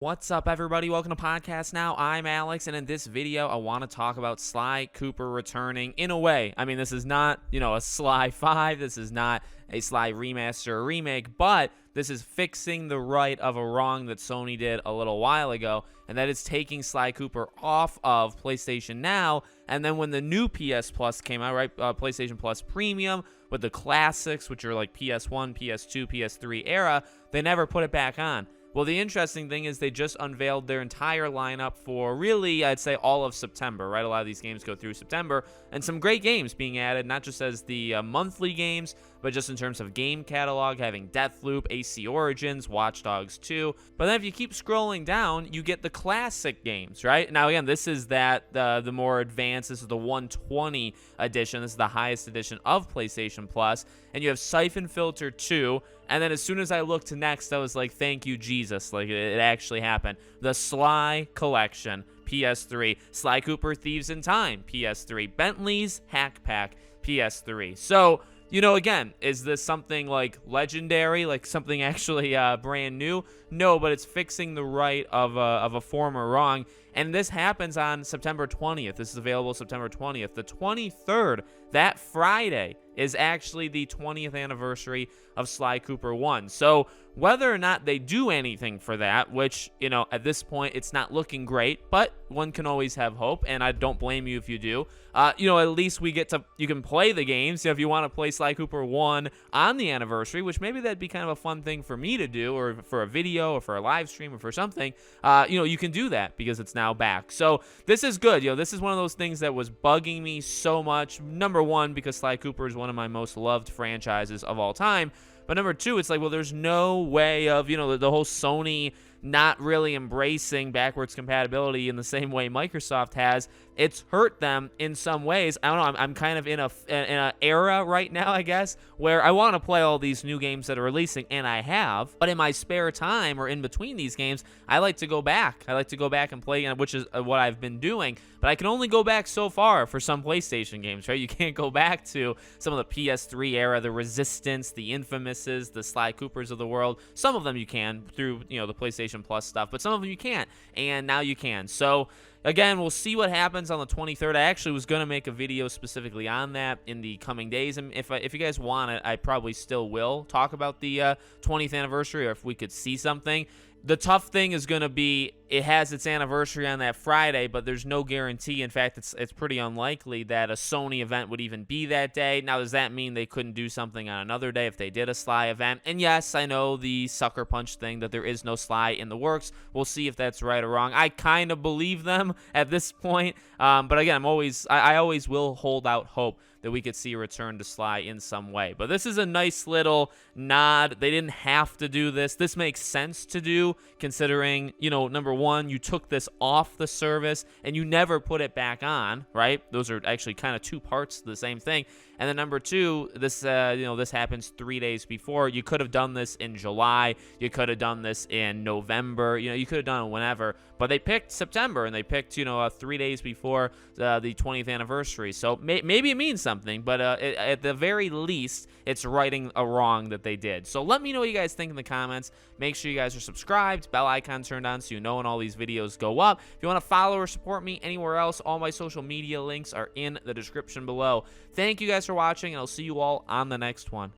What's up, everybody? Welcome to Podcast Now. I'm Alex, and in this video, I want to talk about Sly Cooper returning in a way. I mean, this is not, a Sly 5. This is not a Sly remaster or remake, but this is fixing the right of a wrong that Sony did a little while ago, and that is taking Sly Cooper off of PlayStation Now, and then when the new PS Plus came out, right, PlayStation Plus Premium, with the classics, which are like PS1, PS2, PS3 era, they never put it back on. Well, the interesting thing is they just unveiled their entire lineup for really, I'd say, all of September, right? A lot of these games go through September, and some great games being added, not just as the monthly games, but just in terms of game catalog, having Deathloop, AC Origins, Watch Dogs 2. But then if you keep scrolling down, you get the classic games, right? Now, again, this is the more advanced, this is the 120 edition, this is the highest edition of PlayStation Plus, and you have Siphon Filter 2, and then as soon as I looked next, I was like, thank you, Jesus. Like, it actually happened. The Sly Collection, PS3. Sly Cooper Thieves in Time, PS3. Bentley's Hack Pack, PS3. So, again, is this something like legendary, like something actually brand new? No, but it's fixing the right of a former wrong. And this happens on September 20th. This is available September 20th. The 23rd, that Friday, is actually the 20th anniversary of Sly Cooper 1. So whether or not they do anything for that, which, at this point, it's not looking great, but one can always have hope, and I don't blame you if you do. At least you can play the games. If you want to play Sly Cooper 1 on the anniversary, which maybe that'd be kind of a fun thing for me to do, or for a video, or for a live stream, or for something, you can do that because it's now back. So this is good. This is one of those things that was bugging me so much. Number one, because Sly Cooper is one of my most loved franchises of all time. But number two, it's like, well, there's no way of, the whole Sony not really embracing backwards compatibility in the same way Microsoft has. It's hurt them in some ways. I don't know. I'm kind of in a era right now, I guess, where I want to play all these new games that are releasing, and I have. But in my spare time or in between these games, I like to go back. I like to go back and play, which is what I've been doing. But I can only go back so far for some PlayStation games, right? You can't go back to some of the PS3 era, the Resistance, the Infamouses, the Sly Coopers of the world. Some of them you can through, the PlayStation Plus stuff, but some of them you can't, and now you can. So again, we'll see what happens on the 23rd. I actually was going to make a video specifically on that in the coming days, and if you guys want it, I probably still will talk about the 20th anniversary, or if we could see something. The tough thing is going to be it has its anniversary on that Friday, but there's no guarantee. In fact, it's pretty unlikely that a Sony event would even be that day. Now, does that mean they couldn't do something on another day if they did a Sly event? And yes, I know the sucker punch thing that there is no Sly in the works. We'll see if that's right or wrong. I kind of believe them at this point, but again, I always will hold out hope that we could see a return to Sly in some way. But this is a nice little nod. They didn't have to do this. This makes sense to do, considering, number one, you took this off the service and you never put it back on, right? Those are actually kind of two parts of the same thing. And then number two, this happens 3 days before. You could have done this in July. You could have done this in November. You could have done it whenever. But they picked September, and they picked, 3 days before the 20th anniversary. So maybe it means something, but at the very least, it's righting a wrong that they did. So let me know what you guys think in the comments. Make sure you guys are subscribed, bell icon turned on so you know when all these videos go up. If you want to follow or support me anywhere else, all my social media links are in the description below. Thank you guys for watching, and I'll see you all on the next one.